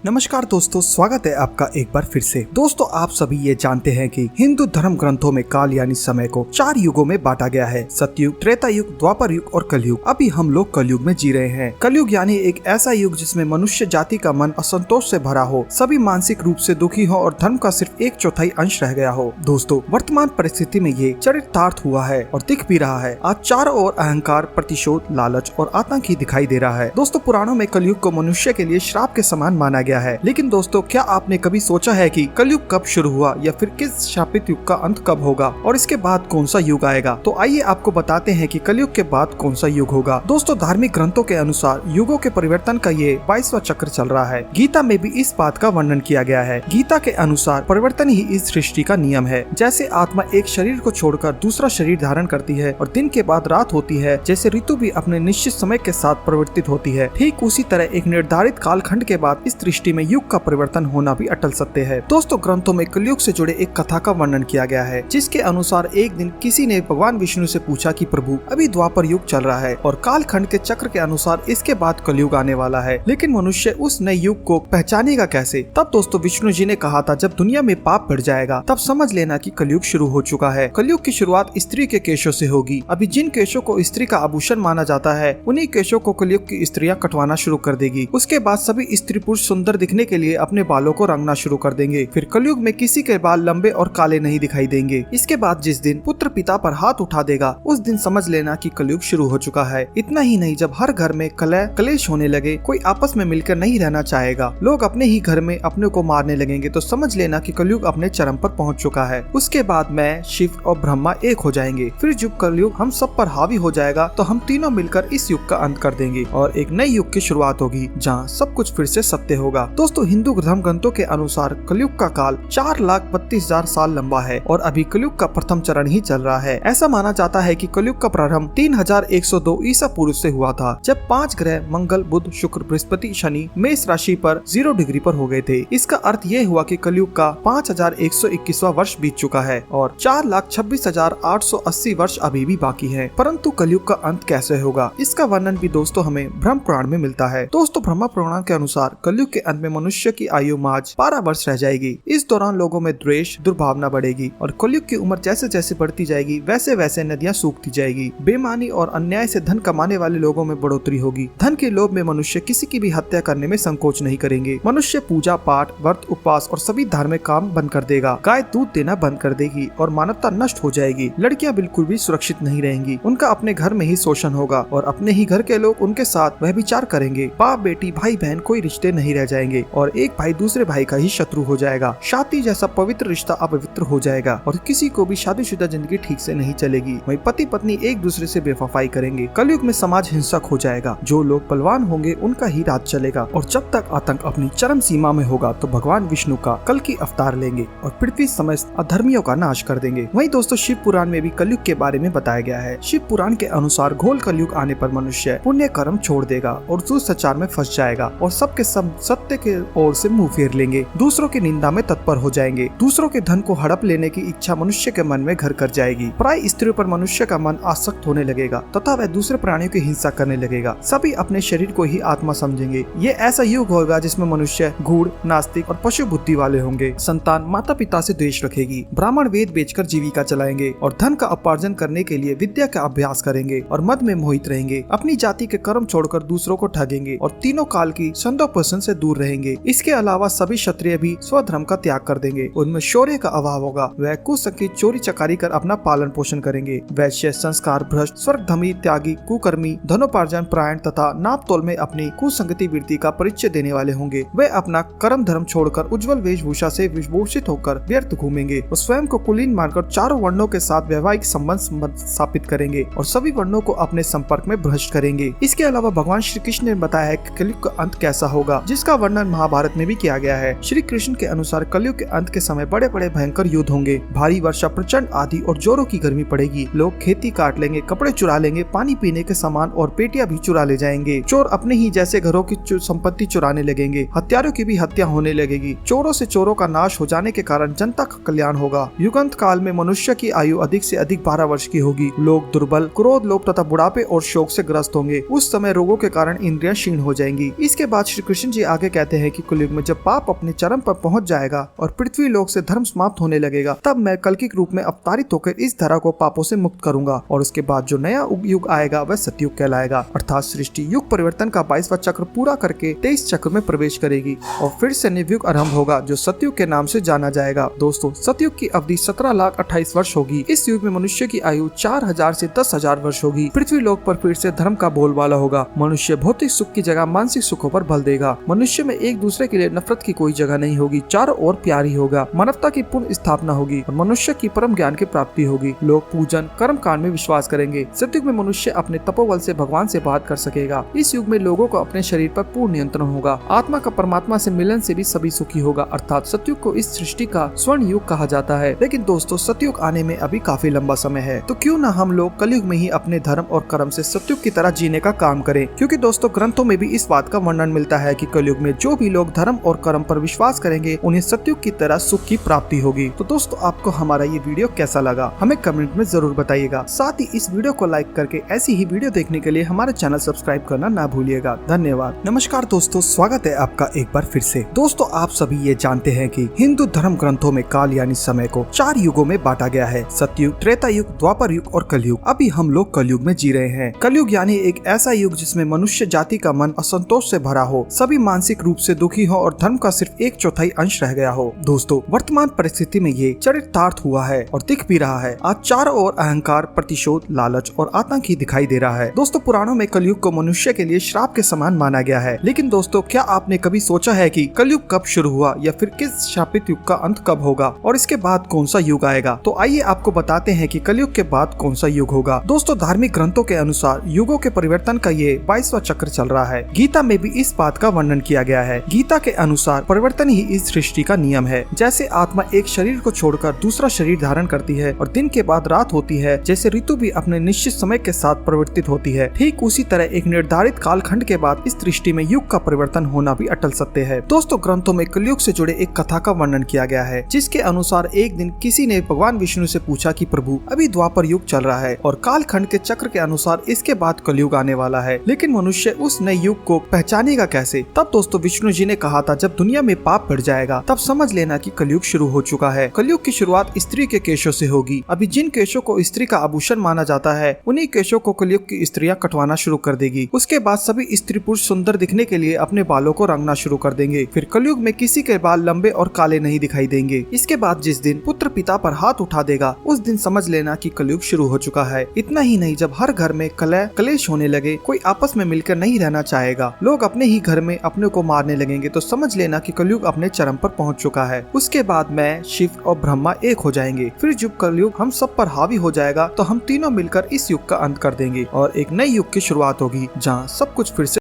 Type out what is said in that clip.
नमस्कार दोस्तों, स्वागत है आपका एक बार फिर से। दोस्तों, आप सभी ये जानते हैं कि हिंदू धर्म ग्रंथों में काल यानी समय को 4 युगों में बांटा गया है। सतयुग, त्रेता युग, द्वापर युग और कलयुग। अभी हम लोग कलयुग में जी रहे हैं। कलयुग यानी एक ऐसा युग जिसमें मनुष्य जाति का मन असंतोष से भरा हो, सभी मानसिक रूप से दुखी हो और धर्म का सिर्फ 1/4 अंश रह गया हो। दोस्तों, वर्तमान परिस्थिति में ये चरितार्थ हुआ है और दिख भी रहा है। आज चारों ओर अहंकार, प्रतिशोध, लालच और आतंक ही दिखाई दे रहा है। दोस्तों, पुराणों में कलयुग को मनुष्य के लिए श्राप के समान माना गया है। लेकिन दोस्तों, क्या आपने कभी सोचा है कि कलयुग कब शुरू हुआ या फिर किस शापित युग का अंत कब होगा और इसके बाद कौन सा युग आएगा? तो आइए आपको बताते हैं कि कलयुग के बाद कौन सा युग होगा। दोस्तों, धार्मिक ग्रंथों के अनुसार युगों के परिवर्तन का ये 22वां चक्र चल रहा है। गीता में भी इस बात का वर्णन किया गया है। गीता के अनुसार परिवर्तन ही इस सृष्टि का नियम है। जैसे आत्मा एक शरीर को छोड़कर दूसरा शरीर धारण करती है और दिन के बाद रात होती है, जैसे ऋतु भी अपने निश्चित समय के साथ परिवर्तित होती है, ठीक उसी तरह एक निर्धारित कालखंड के बाद इस सृष्टि में युग का परिवर्तन होना भी अटल सत्य है। दोस्तों, ग्रंथों में कलयुग से जुड़े एक कथा का वर्णन किया गया है, जिसके अनुसार एक दिन किसी ने भगवान विष्णु से पूछा कि प्रभु, अभी द्वापर युग चल रहा है और कालखंड के चक्र के अनुसार इसके बाद कलयुग आने वाला है, लेकिन मनुष्य उस नए युग को पहचानेगा कैसे? तब दोस्तों, विष्णु जी ने कहा था, जब दुनिया में पाप बढ़ जाएगा तब समझ लेना कि कलयुग शुरू हो चुका है। कलयुग की शुरुआत स्त्री के केशों से होगी। अभी जिन केशों को स्त्री का आभूषण माना जाता है, उन्हीं केशों को कलयुग की स्त्रियां कटवाना शुरू कर देगी। उसके बाद सभी स्त्री पुरुष सुंदर दिखने के लिए अपने बालों को रंगना शुरू कर देंगे। फिर कलयुग में किसी के बाल लंबे और काले नहीं दिखाई देंगे। इसके बाद जिस दिन पुत्र पिता पर हाथ उठा देगा, उस दिन समझ लेना कि कलयुग शुरू हो चुका है। इतना ही नहीं, जब हर घर में कलेश होने लगे, कोई आपस में मिलकर नहीं रहना चाहेगा, लोग अपने ही घर में अपने को मारने लगेंगे, तो समझ लेना कि कलयुग अपने चरम पर पहुंच चुका है। उसके बाद मैं, शिव और ब्रह्मा एक हो जाएंगे। फिर जब कलयुग हम सब पर हावी हो जाएगा, तो हम तीनों मिलकर इस युग का अंत कर देंगे और एक नए युग की शुरुआत होगी, जहाँ सब कुछ फिर से सत्य होगा। दोस्तों, हिंदू धर्म ग्रंथों के अनुसार कलयुग का काल 4,32,000 साल लंबा है और अभी कलयुग का प्रथम चरण ही चल रहा है। ऐसा माना जाता है कि कलयुग का प्रारंभ 3102 ईसा पूर्व से हुआ था, जब 5 ग्रह मंगल, बुध, शुक्र, बृहस्पति, शनि मेष राशि पर 0 डिग्री पर हो गए थे। इसका अर्थ ये हुआ कि कलयुग का 5121वां वर्ष बीत चुका है और 4,26,880 वर्ष अभी भी बाकी है। परंतु कलयुग का अंत कैसे होगा, इसका वर्णन भी दोस्तों हमें ब्रह्म पुराण में मिलता है। दोस्तों, ब्रह्म पुराण के अनुसार कलयुग के अंत में मनुष्य की आयु माज 12 वर्ष रह जाएगी। इस दौरान लोगों में द्वेष, दुर्भावना बढ़ेगी और कलयुग की उम्र जैसे जैसे बढ़ती जाएगी, वैसे वैसे नदियां सूखती जाएगी। बेईमानी और अन्याय से धन कमाने वाले लोगों में बढ़ोतरी होगी। धन के लोभ में मनुष्य किसी की भी हत्या करने में संकोच नहीं करेंगे। मनुष्य पूजा पाठ, व्रत, उपवास और सभी धार्मिक काम बंद कर देगा। गाय दूध देना बंद कर देगी और मानवता नष्ट हो जाएगी। लड़कियां बिल्कुल भी सुरक्षित नहीं रहेंगी। उनका अपने घर में ही शोषण होगा और अपने ही घर के लोग उनके साथ व्यभिचार करेंगे। बाप बेटी, भाई बहन कोई रिश्ते नहीं रह जाएंगे और एक भाई दूसरे भाई का ही शत्रु हो जाएगा। शादी जैसा पवित्र रिश्ता अपवित्र हो जाएगा और किसी को भी शादीशुदा जिंदगी ठीक से नहीं चलेगी। वहीं पति पत्नी एक दूसरे से बेवफाई करेंगे। कलयुग में समाज हिंसक हो जाएगा। जो लोग बलवान होंगे उनका ही राज चलेगा और जब तक आतंक अपनी चरम सीमा में होगा, तो भगवान विष्णु का कल की अवतार लेंगे और पृथ्वी समस्त अधर्मियों का नाश कर देंगे। वहीं दोस्तों, शिव पुराण में भी कलयुग के बारे में बताया गया है। शिव पुराण के अनुसार घोल कलयुग आने पर मनुष्य पुण्य कर्म छोड़ देगा और दुष्टाचार में फंस जाएगा और सबके सब सत्य के ओर से मुंह फेर लेंगे। दूसरों की निंदा में तत्पर हो जाएंगे। दूसरों के धन को हड़प लेने की इच्छा मनुष्य के मन में घर कर जाएगी। प्राय स्त्रियों पर मनुष्य का मन आसक्त होने लगेगा तथा वह दूसरे प्राणियों की हिंसा करने लगेगा। सभी अपने शरीर को ही आत्मा समझेंगे। ये ऐसा युग होगा जिसमें मनुष्य गूढ़, नास्तिक और पशु बुद्धि वाले होंगे। संतान माता पिता से द्वेष रखेगी। ब्राह्मण वेद बेचकर जीविका चलाएंगे और धन का उपार्जन करने के लिए विद्या का अभ्यास करेंगे और मद में मोहित रहेंगे। अपनी जाति के कर्म छोड़कर दूसरों को ठगेंगे और तीनों काल की संदोपोषण से दूर रहेंगे। इसके अलावा सभी क्षत्रिय भी स्वधर्म का त्याग कर देंगे। उनमें शौर्य का अभाव होगा। वह कुसंगति, चोरी चकारी कर अपना पालन पोषण करेंगे। वैश्य, संस्कार भ्रष्ट, स्वर्गधर्मी, त्यागी, कुकर्मी, धनोपार्जन परायण तथा नाप तोल में अपनी कुसंगति वृत्ति का परिचय देने वाले होंगे। वे अपना कर्म धर्म छोड़कर उज्जवल वेशभूषा से विभूषित होकर व्यर्थ घूमेंगे और स्वयं को कुलीन मानकर चारों वर्णों के साथ वैवाहिक संबंध स्थापित करेंगे और सभी वर्णों को अपने संपर्क में भ्रष्ट करेंगे। इसके अलावा भगवान श्री कृष्ण ने बताया कि कलयुग का अंत कैसा होगा, जिसका वर्णन महाभारत में भी किया गया है। श्री कृष्ण के अनुसार कलयुग के अंत के समय बड़े बड़े भयंकर युद्ध होंगे। भारी वर्षा, प्रचंड आंधी और जोरों की गर्मी पड़ेगी। लोग खेती काट लेंगे, कपड़े चुरा लेंगे, पानी पीने के सामान और पेटियां भी चुरा ले जाएंगे। चोर अपने ही जैसे घरों की संपत्ति चुराने लगेंगे। हत्यारों की भी हत्या होने लगेगी। चोरों से चोरों का नाश हो जाने के कारण जनता का कल्याण होगा। युगांत काल में मनुष्य की आयु अधिक से अधिक 12 वर्ष की होगी। लोग दुर्बल, क्रोध, लोभ तथा बुढ़ापे और शोक से ग्रस्त होंगे। उस समय रोगों के कारण इंद्रियां क्षीण हो जाएंगी। इसके बाद श्री कृष्ण जी आगे कहते हैं कि कलयुग में जब पाप अपने चरम पर पहुंच जाएगा और पृथ्वी लोक से धर्म समाप्त होने लगेगा, तब मैं कल्कि के रूप में अवतारित होकर इस धरा को पापों से मुक्त करूंगा और उसके बाद जो नया युग आएगा वह सतयुग कहलाएगा। अर्थात सृष्टि युग परिवर्तन का 22वां चक्र पूरा करके 23 चक्र में प्रवेश करेगी और फिर से नवयुग आरंभ होगा जो सतयुग के नाम से जाना जाएगा। दोस्तों, सतयुग की अवधि 17,28 वर्ष होगी। इस युग में मनुष्य की आयु 4,000 से 10,000 वर्ष होगी। पृथ्वी लोक पर फिर से धर्म का बोलबाला होगा। मनुष्य भौतिक सुख की जगह मानसिक सुखों पर बल देगा। मनुष्य में एक दूसरे के लिए नफरत की कोई जगह नहीं होगी। चारों ओर प्यार ही होगा। मानवता की पुनः स्थापना होगी और मनुष्य की परम ज्ञान की प्राप्ति होगी। लोग पूजन कर्म कांड में विश्वास करेंगे। सतयुग में मनुष्य अपने तपोबल से भगवान से बात कर सकेगा। इस युग में लोगों को अपने शरीर पर पूर्ण नियंत्रण होगा। आत्मा का परमात्मा से मिलन से भी सभी सुखी होगा। अर्थात सतयुग को इस सृष्टि का स्वर्ण युग कहा जाता है। लेकिन दोस्तों, सतयुग आने में अभी काफी लंबा समय है, तो क्यों न हम लोग कलयुग में ही अपने धर्म और कर्म से सतयुग की तरह जीने का काम करें। क्योंकि दोस्तों, ग्रंथों में भी इस बात का वर्णन मिलता है कि कलयुग में जो भी लोग धर्म और कर्म पर विश्वास करेंगे उन्हें सतयुग की तरह सुख की प्राप्ति होगी। तो दोस्तों, आपको हमारा ये वीडियो कैसा लगा हमें कमेंट में जरूर बताइएगा। साथ ही इस वीडियो को लाइक करके ऐसी ही वीडियो देखने के लिए हमारे चैनल सब्सक्राइब करना ना भूलिएगा। धन्यवाद। नमस्कार दोस्तों, स्वागत है आपका एक बार फिर से। दोस्तों, आप सभी ये जानते हैं कि हिंदू धर्म ग्रंथों में काल यानी समय को 4 युगों में बांटा गया है। सतयुग, त्रेता युग, द्वापर युग और कलयुग। अभी हम लोग कलयुग में जी रहे हैं। कलयुग यानी एक ऐसा युग जिसमें मनुष्य जाति का मन असंतोष से भरा हो, सभी मानसिक रूप से दुखी हो और धर्म का सिर्फ 1/4 अंश रह गया हो। दोस्तों, वर्तमान परिस्थिति में ये चरितार्थ हुआ है और दिख भी रहा है। आज चारों ओर अहंकार, प्रतिशोध, लालच और आतंक ही दिखाई दे रहा है। दोस्तों, पुराणों में कलयुग को मनुष्य के लिए श्राप के समान माना गया है। लेकिन दोस्तों, क्या आपने कभी सोचा है कि कलयुग कब शुरू हुआ या फिर किस शापित युग का अंत कब होगा और इसके बाद कौन सा युग आएगा? तो आइए आपको बताते हैं कि कलयुग के बाद कौन सा युग होगा। दोस्तों, धार्मिक ग्रंथों के अनुसार युगों के परिवर्तन का ये 22वां चक्र चल रहा है। गीता में भी इस बात का वर्णन किया गया है। गीता के अनुसार परिवर्तन ही इस सृष्टि का नियम है। जैसे आत्मा एक शरीर को छोड़कर दूसरा शरीर धारण करती है और दिन के बाद रात होती है, जैसे ऋतु भी अपने निश्चित समय के साथ परिवर्तित होती है, ठीक उसी तरह एक निर्धारित कालखंड के बाद इस सृष्टि में युग का परिवर्तन होना भी अटल सत्य है। दोस्तों, ग्रंथों में कलयुग से जुड़े एक कथा का वर्णन किया गया है, जिसके अनुसार एक दिन किसी ने भगवान विष्णु से पूछा कि प्रभु, अभी द्वापर युग चल रहा है और कालखंड के चक्र के अनुसार इसके बाद कलयुग आने वाला है, लेकिन मनुष्य उस नए युग को पहचानेगा कैसे? तब दोस्तों, विष्णु जी ने कहा था, जब दुनिया में पाप बढ़ जाएगा तब समझ लेना कि कलयुग शुरू हो चुका है। कलयुग की शुरुआत स्त्री के केशों से होगी। अभी जिन केशों को स्त्री का आभूषण माना जाता है, उन्हीं केशों को कलयुग की स्त्रियां कटवाना शुरू कर देगी। उसके बाद सभी स्त्री पुरुष सुंदर दिखने के लिए अपने बालों को रंगना शुरू कर देंगे। फिर कलयुग में किसी के बाल लंबे और काले नहीं दिखाई देंगे। इसके बाद जिस दिन पुत्र पिता पर हाथ उठा देगा, उस दिन समझ लेना कि कलयुग शुरू हो चुका है। इतना ही नहीं, जब हर घर में कलेश होने लगे, कोई आपस में मिलकर नहीं रहना चाहेगा, लोग अपने ही घर में अपने को मारने लगेंगे, तो समझ लेना कि कलयुग अपने चरम पर पहुंच चुका है। उसके बाद मैं, शिव और ब्रह्मा एक हो जाएंगे। फिर जब कलयुग हम सब पर हावी हो जाएगा, तो हम तीनों मिलकर इस युग का अंत कर देंगे और एक नए युग की शुरुआत होगी, जहाँ सब कुछ फिर से